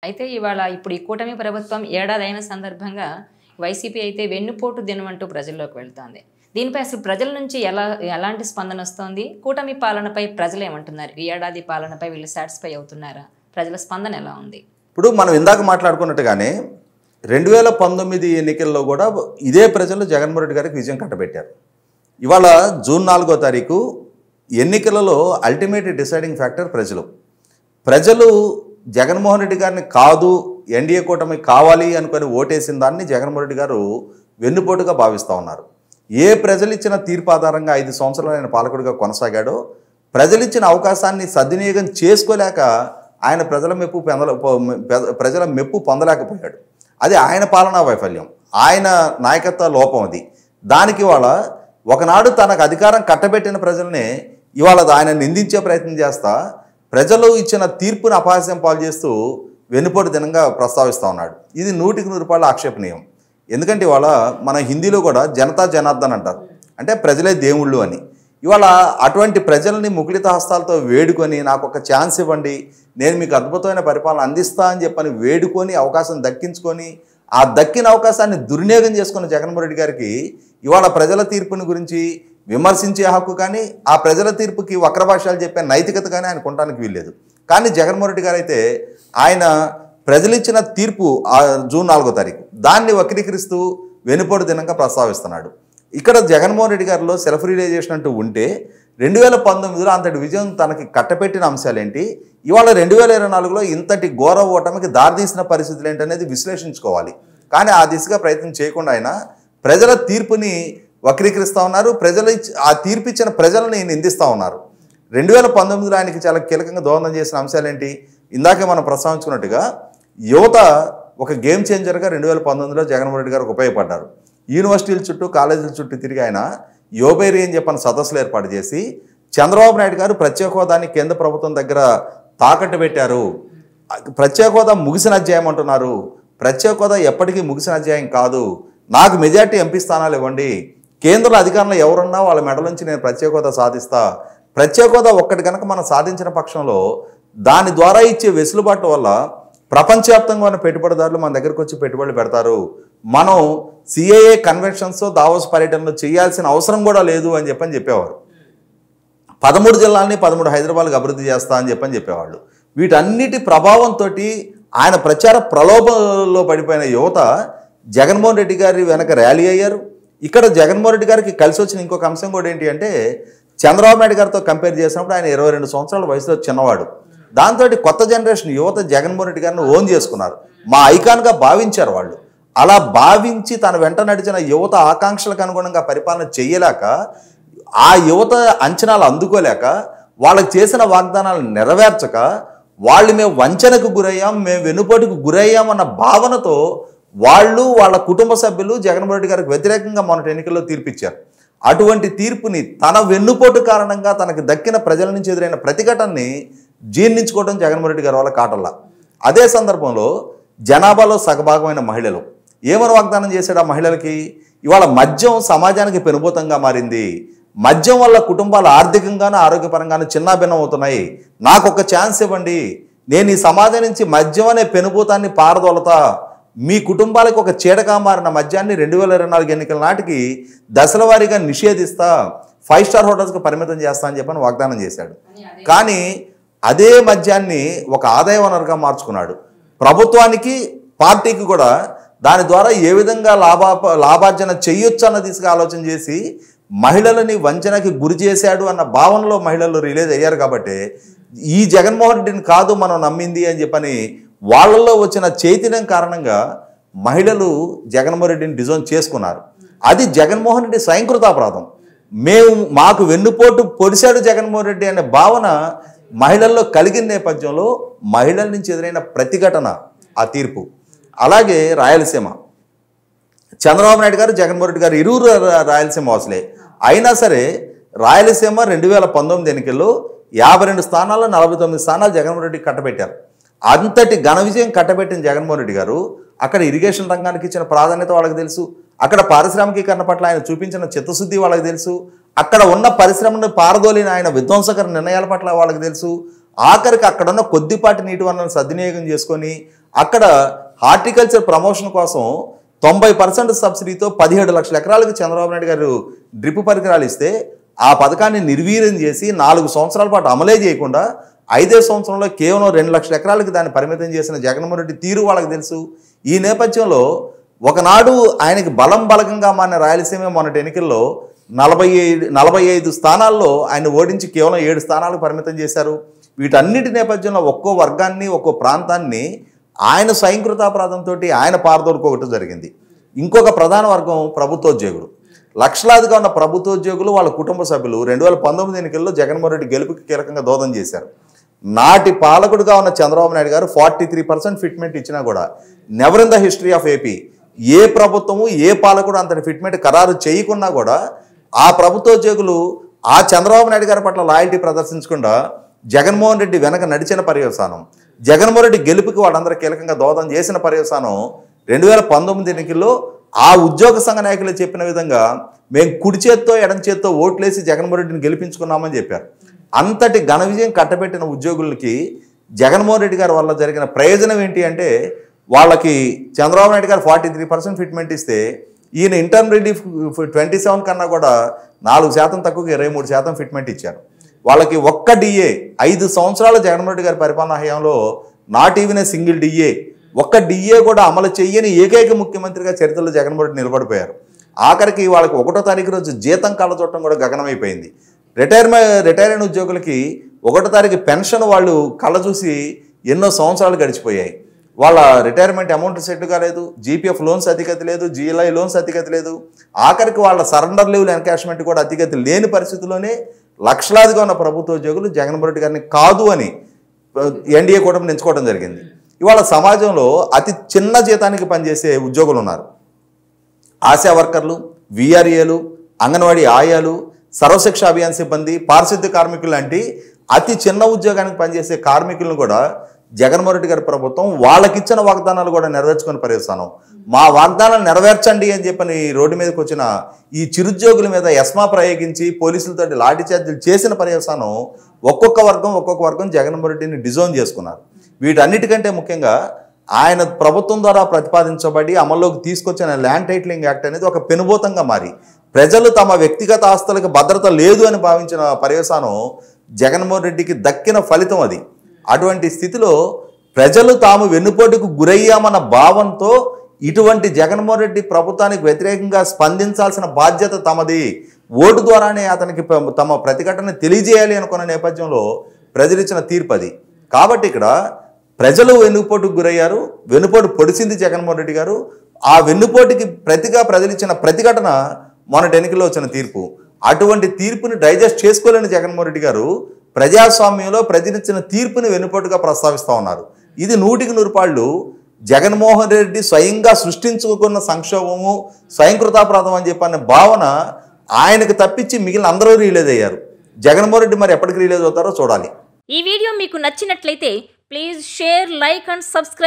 అయితే ఇవాళ ఇప్పుడు ఈ కూటమి ప్రభుత్వం ఏడాదైన సందర్భంగా వైసీపీ అయితే వెన్నుపోటు దినం అంటూ ప్రజల్లోకి వెళ్తోంది. దీనిపై అసలు ప్రజల నుంచి ఎలాంటి స్పందన వస్తోంది? కూటమి పాలనపై ప్రజలు ఏమంటున్నారు? ఈ ఏడాది పాలనపై వీళ్ళు సాటిస్ఫై అవుతున్నారా? ప్రజల స్పందన ఎలా ఉంది? ఇప్పుడు మనం ఇందాక మాట్లాడుకున్నట్టుగానే 2019 ఎన్నికల్లో కూడా ఇదే ప్రజలు జగన్మోహన్ రెడ్డి గారికి విజయం కట్టబెట్టారు. ఇవాళ జూన్ 4వ తారీఖు ఎన్నికలలో అల్టిమేట్ డిసైడింగ్ ఫ్యాక్టర్ ప్రజలు జగన్మోహన్ రెడ్డి గారిని కాదు ఎన్డీఏ కూటమి కావాలి అనుకుని ఓటేసిన దాన్ని జగన్మోహన్ రెడ్డి గారు వెన్నుపోటుగా భావిస్తూ ఉన్నారు. ఏ ప్రజలు ఇచ్చిన తీర్పు ఆధారంగా 5 సంవత్సరాలు ఆయన పాలకుడిగా కొనసాగాడో ప్రజలిచ్చిన అవకాశాన్ని సద్వినియోగం చేసుకోలేక ఆయన ప్రజల మెప్పు పొందలేకపోయాడు. అది ఆయన పాలనా వైఫల్యం, ఆయన నాయకత్వ లోపం. అది దానికి ఇవాళ ఒకనాడు తనకు అధికారం కట్టబెట్టిన ప్రజల్ని ఇవాళ ఆయన నిందించే ప్రయత్నం చేస్తా ప్రజలు ఇచ్చిన తీర్పుని అపహాస్యం పాలు చేస్తూ వెన్నుపోటు దినంగా ప్రస్తావిస్తూ ఉన్నాడు. ఇది 100% ఆక్షేపణీయం. ఎందుకంటే ఇవాళ మన హిందీలో కూడా జనతా జనార్దన్ అంటారు, అంటే ప్రజలే దేవుళ్ళు అని. ఇవాళ అటువంటి ప్రజల్ని ముకుళిత హస్తాలతో వేడుకొని నాకు ఒక ఛాన్స్ ఇవ్వండి, నేను మీకు అద్భుతమైన పరిపాలన అందిస్తా అని చెప్పని వేడుకొని అవకాశం దక్కించుకొని ఆ దక్కిన అవకాశాన్ని దుర్వినియోగం చేసుకున్న జగన్మోహన్ రెడ్డి గారికి ఇవాళ ప్రజల తీర్పుని గురించి విమర్శించే హక్కు కానీ ఆ ప్రజల తీర్పుకి వక్రభాషాలు చెప్పే నైతికత కానీ ఆయన కొనడానికి వీల్లేదు. కానీ జగన్మోహన్ రెడ్డి గారు అయితే ఆయన ప్రజలిచ్చిన తీర్పు జూన్ 4వ తారీఖు దాన్ని వక్రీకరిస్తూ వెనుపోటు దినంగా ప్రస్తావిస్తున్నాడు. ఇక్కడ జగన్మోహన్ రెడ్డి గారిలో సెల్ఫ్ రియలైజేషన్ అంటూ ఉంటే 2019లో అంతటి విజయం తనకి కట్టపెట్టిన అంశాలేంటి, ఇవాళ 2024లో ఇంతటి ఘోర ఓటమికి దారితీసిన పరిస్థితులు ఏంటనేది విశ్లేషించుకోవాలి. కానీ ఆ దిశగా ప్రయత్నం చేయకుండా ఆయన ప్రజల తీర్పుని వక్రీకరిస్తూ ఉన్నారు. ఆ తీర్పు ఇచ్చిన ప్రజలని నిందిస్తూ ఉన్నారు. 2019లో ఆయనకి చాలా కీలకంగా దోహదం చేసిన అంశాలేంటి, ఇందాకే మనం ప్రస్తావించుకున్నట్టుగా యువత ఒక గేమ్ చేంజర్గా 2019లో జగన్మోహన్ రెడ్డి గారికి ఉపయోగపడ్డారు. యూనివర్సిటీల చుట్టూ కాలేజీల చుట్టూ తిరిగి ఆయన యోబేరి అని చెప్పని సదస్సులు ఏర్పాటు చేసి చంద్రబాబు నాయుడు గారు ప్రత్యేక హోదాని కేంద్ర ప్రభుత్వం దగ్గర తాకట్టు పెట్టారు, ప్రత్యేక హోదా ముగిసిన అధ్యాయం అంటున్నారు, ప్రత్యేక హోదా ఎప్పటికీ ముగిసిన అధ్యాయం కాదు, నాకు మెజార్టీ ఎంపీ స్థానాలు ఇవ్వండి, కేంద్రంలో అధికారంలో ఎవరున్నా వాళ్ళ మెడల నుంచి నేను ప్రత్యేక హోదా సాధిస్తా, ప్రత్యేక హోదా ఒక్కటి కనుక మనం సాధించిన పక్షంలో దాని ద్వారా ఇచ్చే వెసులుబాటు వల్ల ప్రపంచవ్యాప్తంగా ఉన్న పెట్టుబడిదారులు మన దగ్గరకు వచ్చి పెట్టుబడులు పెడతారు, మనం సిఏఏ కన్వెన్షన్స్ దావోస్ పర్యటనలో చేయాల్సిన అవసరం కూడా లేదు అని చెప్పేవారు. 13 జిల్లాలని 13 హైదరాబాద్కి అభివృద్ధి చేస్తా అని చెప్పేవాళ్ళు. వీటన్నిటి ప్రభావంతో ఆయన ప్రచార ప్రలోభంలో పడిపోయిన యువత జగన్మోహన్ రెడ్డి గారి వెనక ర్యాలీ అయ్యారు. ఇక్కడ జగన్మోహన్ రెడ్డి గారికి కలిసి వచ్చిన ఇంకొక అంశం కూడా ఏంటి అంటే చంద్రబాబు నాయుడు గారితో కంపేర్ చేసినప్పుడు ఆయన 22 సంవత్సరాల వయసులో చిన్నవాడు. దాంతో కొత్త జనరేషన్ యువత జగన్మోహన్ రెడ్డి గారిని ఓన్ చేసుకున్నారు, మా ఐకాన్గా భావించారు వాళ్ళు. అలా భావించి తన వెంట నడిచిన యువత ఆకాంక్షలకు అనుగుణంగా పరిపాలన చేయలేక ఆ యువత అంచనాలు అందుకోలేక వాళ్ళకి చేసిన వాగ్దానాలు నెరవేర్చక వాళ్ళు మేము వంచనకు గురయ్యాం, మేము వెన్నుపోటుకు గురయ్యాం అన్న భావనతో వాళ్ళు వాళ్ళ కుటుంబ సభ్యులు జగన్మోహన్ రెడ్డి గారికి వ్యతిరేకంగా మొన్నటి ఎన్నికల్లో తీర్పిచ్చారు. అటువంటి తీర్పుని తన వెన్నుపోటు కారణంగా తనకు దక్కిన ప్రజల నుంచి ఎదురైన ప్రతిఘటనని జీర్ణించుకోవడం జగన్మోహన్ రెడ్డి గారి వల్ల కాటల్లా. అదే సందర్భంలో జనాభాలో సగభాగమైన మహిళలు ఏమని వాగ్దానం చేశాడు ఆ మహిళలకి, ఇవాళ మద్యం సమాజానికి పెనుభూతంగా మారింది, మద్యం వల్ల కుటుంబాలు ఆర్థికంగానూ ఆరోగ్యపరంగానూ చిన్నాభిన్నం అవుతున్నాయి, నాకు ఒక ఛాన్స్ ఇవ్వండి, నేను ఈ సమాజం నుంచి మద్యం అనే పెనుభూతాన్ని పారదోలతా, మీ కుటుంబాలకు ఒక చీడగా మారిన మద్యాన్ని 2024 ఎన్నికల నాటికి దశల వారీగా నిషేధిస్తా, 5 స్టార్ హోటల్స్కి పరిమితం చేస్తా అని చెప్పని వాగ్దానం చేశాడు. కానీ అదే మద్యాన్ని ఒక ఆదాయ వనరుగా మార్చుకున్నాడు. ప్రభుత్వానికి పార్టీకి కూడా దాని ద్వారా ఏ విధంగా లాభార్జన చేయొచ్చు అన్న దిశగా ఆలోచన చేసి మహిళలని వంచనకి గురి చేశాడు అన్న భావనలో మహిళలు రిలీజ్ అయ్యారు. కాబట్టి ఈ జగన్మోహన్ రెడ్డిని కాదు మనం నమ్మింది అని చెప్పని వాళ్ళల్లో వచ్చిన చైతన్యం కారణంగా మహిళలు జగన్మోహన్ రెడ్డిని డిజోన్ చేసుకున్నారు. అది జగన్మోహన్ రెడ్డి స్వయంకృతాపరాధం. మాకు వెన్నుపోటు పొడిశాడు జగన్మోహన్ రెడ్డి అనే భావన మహిళల్లో కలిగిన నేపథ్యంలో మహిళల నుంచి ఎదురైన ప్రతిఘటన ఆ తీర్పు. అలాగే రాయలసీమ, చంద్రబాబు నాయుడు గారు జగన్మోహన్ రెడ్డి గారు ఇరువురు రాయలసీమ వాసులే అయినా సరే రాయలసీమ 2019 ఎన్నికల్లో 52 స్థానాల్లో 49 స్థానాలు జగన్మోహన్ రెడ్డికి కట్టబెట్టారు. అంతటి ఘన విజయం కట్టబెట్టిన జగన్మోహన్ రెడ్డి గారు అక్కడ ఇరిగేషన్ రంగానికి ఇచ్చిన ప్రాధాన్యత వాళ్ళకి తెలుసు, అక్కడ పారిశ్రామికీకరణ పట్ల ఆయన చూపించిన చిత్తశుద్ధి వాళ్ళకి తెలుసు, అక్కడ ఉన్న పరిశ్రమను పారదోలిన ఆయన విధ్వంసకర నిర్ణయాల పట్ల వాళ్ళకి తెలుసు, ఆఖరికి అక్కడున్న కొద్దిపాటి నీటి వనరులను సద్వినియోగం చేసుకొని అక్కడ హార్టికల్చర్ ప్రమోషన్ కోసం 90% సబ్సిడీతో 17 లక్షల ఎకరాలకు చంద్రబాబు నాయుడు గారు డ్రిప్ పరికరాలు ఇస్తే ఆ పథకాన్ని నిర్వీర్యం చేసి 4 సంవత్సరాల పాటు అమలే చేయకుండా 5వ సంవత్సరంలో కేవలం 2 లక్షల ఎకరాలకు దాన్ని పరిమితం చేసిన జగన్మోహన్ రెడ్డి తీరు వాళ్ళకి తెలుసు. ఈ నేపథ్యంలో ఒకనాడు ఆయనకి బలంగా మారిన రాయలసీమ మొన్నటి ఎన్నికల్లో 45 స్థానాల్లో ఆయన ఓడించి కేవలం 7 స్థానాలకు పరిమితం చేశారు. వీటన్నిటి నేపథ్యంలో ఒక్కో వర్గాన్ని ఒక్కో ప్రాంతాన్ని ఆయన స్వయంకృతాపరాధంతో ఆయన పారదోడుకోవటం జరిగింది. ఇంకొక ప్రధాన వర్గం ప్రభుత్వోద్యోగులు. లక్షలాదిగా ఉన్న ప్రభుత్వోద్యోగులు వాళ్ళ కుటుంబ సభ్యులు 2019 ఎన్నికల్లో జగన్మోహన్ రెడ్డి గెలుపుకి కీలకంగా దోహదం చేశారు. నాటి పాలకుడుగా ఉన్న చంద్రబాబు నాయుడు గారు 43% ఫిట్మెంట్ ఇచ్చినా కూడా never in the history of AP ఏ ప్రభుత్వము ఏ పాలకుడు అంతటి ఫిట్మెంట్ ఖరారు చేయకున్నా కూడా ఆ ప్రభుత్వోద్యోగులు ఆ చంద్రబాబు నాయుడు గారి పట్ల లాయల్టీ ప్రదర్శించకుండా జగన్మోహన్ రెడ్డి వెనక నడిచిన పర్యవసానం, జగన్మోహన్ రెడ్డి గెలుపుకి వాళ్ళందరూ కీలకంగా దోహదం చేసిన పర్యవసానం 2019 ఎన్నికల్లో ఆ ఉద్యోగ సంఘ నాయకులు చెప్పిన విధంగా మేము కుడి చేత్తో ఎడం చేత్తో ఓట్లేసి జగన్మోహన్ రెడ్డిని గెలిపించుకున్నామని చెప్పారు. అంతటి ఘన విజయం కట్టబెట్టిన ఉద్యోగులకి జగన్మోహన్ రెడ్డి గారి వల్ల జరిగిన ప్రయోజనం ఏంటి అంటే వాళ్ళకి చంద్రబాబు నాయుడు గారు 43% ఫిట్మెంట్ ఇస్తే ఈయన ఇంటర్మ్ రిలీఫ్ 27 కన్నా కూడా 4% తక్కువ 23% ఫిట్మెంట్ ఇచ్చారు. వాళ్ళకి ఒక్క డిఏ 5 సంవత్సరాల జగన్మోహన్ రెడ్డి గారి పరిపాలనా హయాంలో not even a single DA ఒక్క డిఏ కూడా అమలు చేయని ఏకైక ముఖ్యమంత్రిగా చరిత్రలో జగన్మోహన్ రెడ్డి నిలబడిపోయారు. ఆఖరికి వాళ్ళకి 1వ తారీఖు రోజు జీతం కళ్ళ చూడటం కూడా గగనమైపోయింది. రిటైర్ అయిన ఉద్యోగులకి 1వ తారీఖు పెన్షన్ వాళ్ళు కళ్ళ చూసి ఎన్నో సంవత్సరాలు గడిచిపోయాయి. వాళ్ళ రిటైర్మెంట్ అమౌంట్ సెట్ కాలేదు, జీపీఎఫ్ లోన్స్ అతిగతి లేదు, జీఎల్ఐ లోన్స్ అతిగతి లేదు, ఆఖరికి వాళ్ళ సరెండర్ లీవ్లు ఎన్కాష్మెంట్ కూడా అతిగతి లేని పరిస్థితుల్లోనే లక్షలాదిగా ఉన్న ప్రభుత్వోద్యోగులు జగన్మోహన్ రెడ్డి గారిని కాదు అని ఎన్డీఏ కూటమిని ఎంచుకోవడం జరిగింది. ఇవాళ సమాజంలో అతి చిన్న జీతానికి పనిచేసే ఉద్యోగులు ఉన్నారు. ఆశా వర్కర్లు, విఆర్ఏలు, అంగన్వాడీ ఆయాలు, సర్వశిక్ష అభియాన్ సిబ్బంది, పారిశుద్ధ్య కార్మికులు లాంటి అతి చిన్న ఉద్యోగానికి పనిచేసే కార్మికులను కూడా జగన్మోహన్ రెడ్డి గారి ప్రభుత్వం వాళ్ళకిచ్చిన వాగ్దానాలు కూడా నెరవేర్చుకుని పర్యవసానం మా వాగ్దానాలు నెరవేర్చండి అని చెప్పని రోడ్డు మీదకి వచ్చిన ఈ చిరుద్యోగుల మీద ఎస్మా ప్రయోగించి పోలీసులతో లాఠీ చార్జీలు చేసిన పర్యవసానం ఒక్కొక్క వర్గం జగన్మోహన్ రెడ్డిని డిజోన్ చేసుకున్నారు. వీటన్నిటికంటే ముఖ్యంగా ఆయన ప్రభుత్వం ద్వారా ప్రతిపాదించబడి అమల్లోకి తీసుకొచ్చిన ల్యాండ్ టైటిలింగ్ యాక్ట్ అనేది ఒక పెనుభూతంగా మారి ప్రజలు తమ వ్యక్తిగత ఆస్తులకు భద్రత లేదు అని భావించిన పర్యవసానం జగన్మోహన్ రెడ్డికి దక్కిన ఫలితం అది. అటువంటి స్థితిలో ప్రజలు తాము వెన్నుపోటుకు గురయ్యామన్న భావంతో ఇటువంటి జగన్మోహన్ రెడ్డి ప్రభుత్వానికి వ్యతిరేకంగా స్పందించాల్సిన బాధ్యత తమది, ఓటు ద్వారానే అతనికి తమ ప్రతిఘటన తెలియజేయాలి అనుకున్న నేపథ్యంలో ప్రజలు ఇచ్చిన తీర్పు అది. కాబట్టి ఇక్కడ ప్రజలు వెన్నుపోటుకు గురయ్యారు, వెన్నుపోటు పొడిచింది జగన్మోహన్ రెడ్డి గారు. ఆ వెన్నుపోటుకి ప్రతిగా ప్రజలు ఇచ్చిన ప్రతిఘటన మొన్నటి ఎన్నికల్లో వచ్చిన తీర్పు. అటువంటి తీర్పుని డైజెస్ట్ చేసుకోలేని జగన్మోహన్ రెడ్డి గారు ప్రజాస్వామ్యంలో ప్రజలిచ్చిన తీర్పుని వెన్నుపోటుగా ప్రస్తావిస్తూ ఉన్నారు. ఇది 100కి 100 పాళ్ళు జగన్మోహన్ రెడ్డి స్వయంగా సృష్టించుకున్న సంక్షోభము, స్వయంకృతాపరాధం అని చెప్పనే భావన ఆయనకు తప్పించి మిగిలిన అందరూ రిలీజ్ అయ్యారు. జగన్మోహన్ రెడ్డి మరి ఎప్పటికి రిలీజ్ అవుతారో చూడాలి. ఈ వీడియో మీకు నచ్చినట్లయితే please share, like and subscribe